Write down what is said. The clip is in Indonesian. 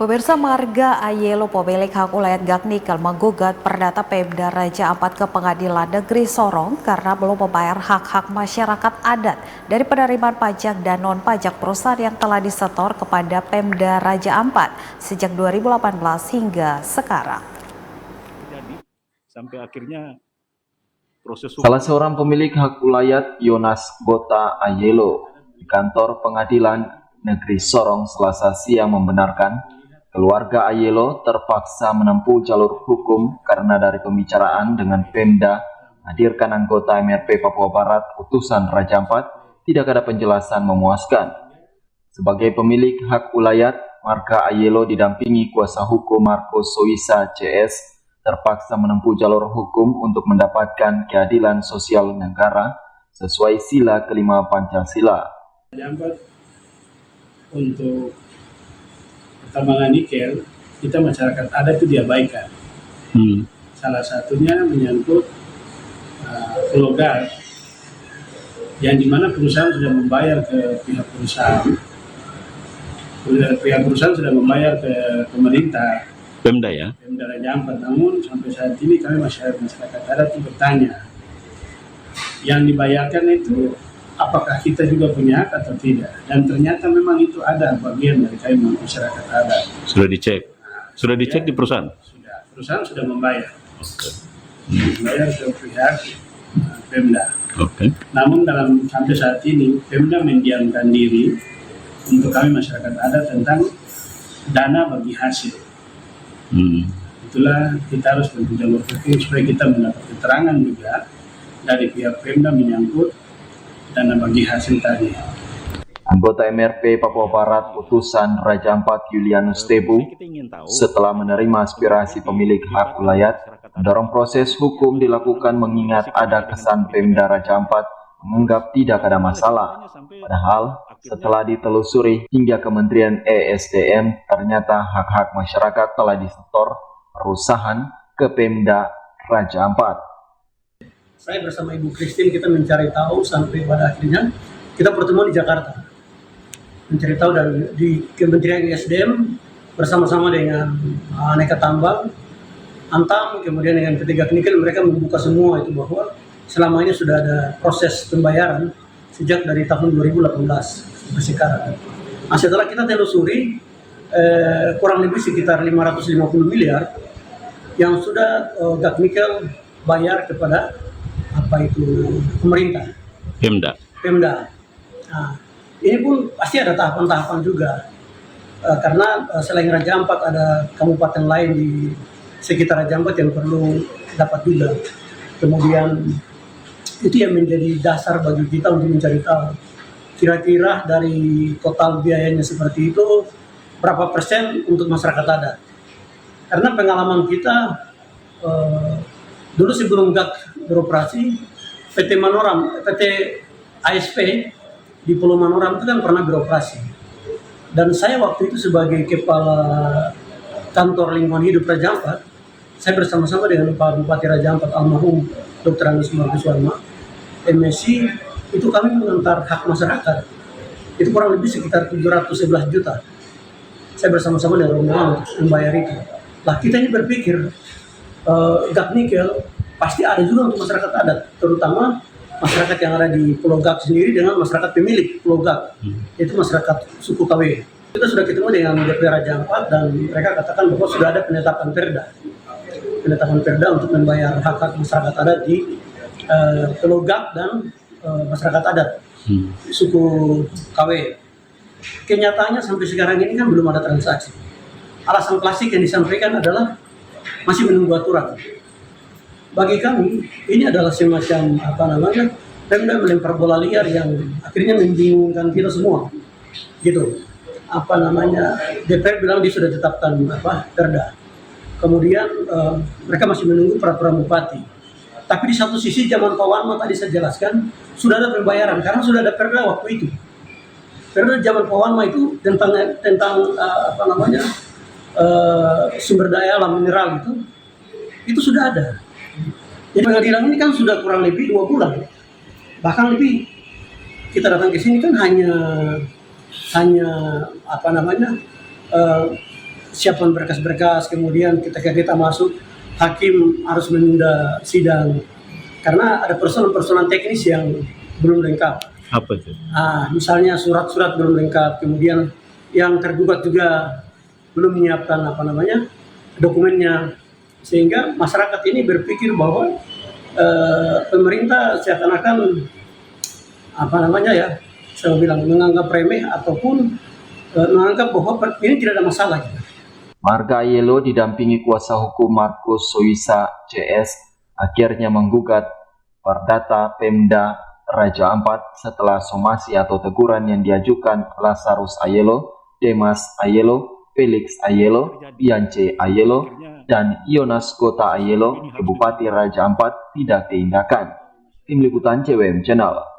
Pemirsa, marga Ayelo pemilik hak ulayat Gaknikel menggugat perdata Pemda Raja Ampat ke Pengadilan Negeri Sorong karena belum membayar hak-hak masyarakat adat dari penerimaan pajak dan non-pajak perusahaan yang telah disetor kepada Pemda Raja Ampat sejak 2018 hingga sekarang. Jadi sampai akhirnya proses hukum. Salah seorang pemilik hak ulayat, Yonas Gota Ayelo, di kantor Pengadilan Negeri Sorong Selasa siang membenarkan keluarga Ayelo terpaksa menempuh jalur hukum karena dari pembicaraan dengan Pemda hadirkan anggota MRP Papua Barat utusan Raja Ampat tidak ada penjelasan memuaskan. Sebagai pemilik hak ulayat, marga Ayelo didampingi kuasa hukum Marco Soisa CS terpaksa menempuh jalur hukum untuk mendapatkan keadilan sosial negara sesuai sila kelima Pancasila. Raja Ampat untuk pertambangan nikel, kita masyarakat adat itu diabaikan. Salah satunya menyangkut logat, yang dimana perusahaan sudah membayar ke pihak perusahaan. Pihak perusahaan sudah membayar ke pemerintah. Pemda ya? Pemda Raja Ampat, namun sampai saat ini kami masyarakat adat itu bertanya, yang dibayarkan itu apakah kita juga punya hak atau tidak? Dan ternyata memang itu ada bagian dari kami masyarakat adat. Sudah dicek? Sudah dicek di perusahaan? Sudah, perusahaan sudah membayar. Membayar ke pihak Pemda. Namun sampai saat ini Pemda mendiamkan diri untuk kami masyarakat adat tentang dana bagi hasil. Itulah kita harus menempuh jalur hukum supaya kita mendapat keterangan juga dari pihak Pemda menyangkut dana bagi hasil tadi. Anggota MRP Papua Barat utusan Raja Ampat Julianus Tebu setelah menerima aspirasi pemilik hak ulayat mendorong proses hukum dilakukan mengingat ada kesan Pemda Raja Ampat menganggap tidak ada masalah. Padahal setelah ditelusuri hingga Kementerian ESDM ternyata hak-hak masyarakat telah disetor perusahaan ke Pemda Raja Ampat. Saya bersama Ibu Christine kita mencari tahu sampai pada akhirnya kita pertemuan di Jakarta. Mencari tahu di Kementerian ESDM bersama-sama dengan Aneka Tambang, Antam, kemudian dengan PT Gaknikel, mereka membuka semua itu bahwa selama ini sudah ada proses pembayaran sejak dari tahun 2018 sampai sekarang. Nah, setelah kita telusuri kurang lebih sekitar 550 miliar yang sudah Gaknikel bayar kepada pemerintah, Pemda. Nah, ini pun pasti ada tahapan-tahapan juga karena selain Raja Ampat ada kabupaten lain di sekitar Raja Ampat yang perlu dapat juga. Kemudian itu yang menjadi dasar bagi kita untuk mencari tahu kira-kira dari total biayanya seperti itu berapa persen untuk masyarakat adat. Karena pengalaman kita dulu sebelum GAK beroperasi, PT ASP di Pulau Manoram itu kan pernah beroperasi. Dan saya waktu itu sebagai kepala kantor lingkungan hidup Raja Ampat, saya bersama-sama dengan Pak Bupati Raja Ampat almarhum Dr. Agus Markuswarma, MSI, itu kami mengantar hak masyarakat. Itu kurang lebih sekitar 711 juta. Saya bersama-sama dengan rombongan untuk membayar itu. Lah kita ini berpikir, Gaknikel pasti ada juga untuk masyarakat adat, terutama masyarakat yang ada di Pulau Gak sendiri dengan masyarakat pemilik Pulau Gak, itu masyarakat suku KW. Kita sudah ketemu dengan DP Raja Ampat dan mereka katakan bahwa sudah ada penetapan perda untuk membayar hak-hak masyarakat adat di Pulau Gak dan masyarakat adat suku KW. Kenyataannya sampai sekarang ini kan belum ada transaksi. Alasan klasik yang disampaikan adalah masih menunggu aturan. Bagi kami ini adalah semacam Pemda melempar bola liar yang akhirnya membingungkan kita semua. Gitu. DPR bilang dia sudah tetapkan perda. Kemudian mereka masih menunggu peraturan bupati. Tapi di satu sisi zaman Pak Wanma tadi saya jelaskan sudah ada pembayaran karena sudah ada perda waktu itu. Perda zaman Pak Wanma itu tentang sumber daya alam mineral itu sudah ada. Di pengadilan ini kan sudah kurang lebih 2 bulan, bahkan lebih. Kita datang ke sini kan hanya siapkan berkas-berkas, kemudian ketika kita masuk, hakim harus menunda sidang karena ada persoalan-persoalan teknis yang belum lengkap. Apa itu? Misalnya surat-surat belum lengkap, kemudian yang tergugat juga belum menyiapkan dokumennya, sehingga masyarakat ini berpikir bahwa pemerintah seakan-akan saya bilang menganggap remeh ataupun menganggap bahwa ini tidak ada masalah. Marga Ayelo didampingi kuasa hukum Markus Suisa CS akhirnya menggugat perdata Pemda Raja Ampat setelah somasi atau teguran yang diajukan Lazarus Ayelo, Demas Ayelo, Felix Ayelo, Yance Ayelo, dan Yonas Gota Ayelo ke Bupati Raja Ampat tidak diindahkan. Tim Liputan CWM Channel.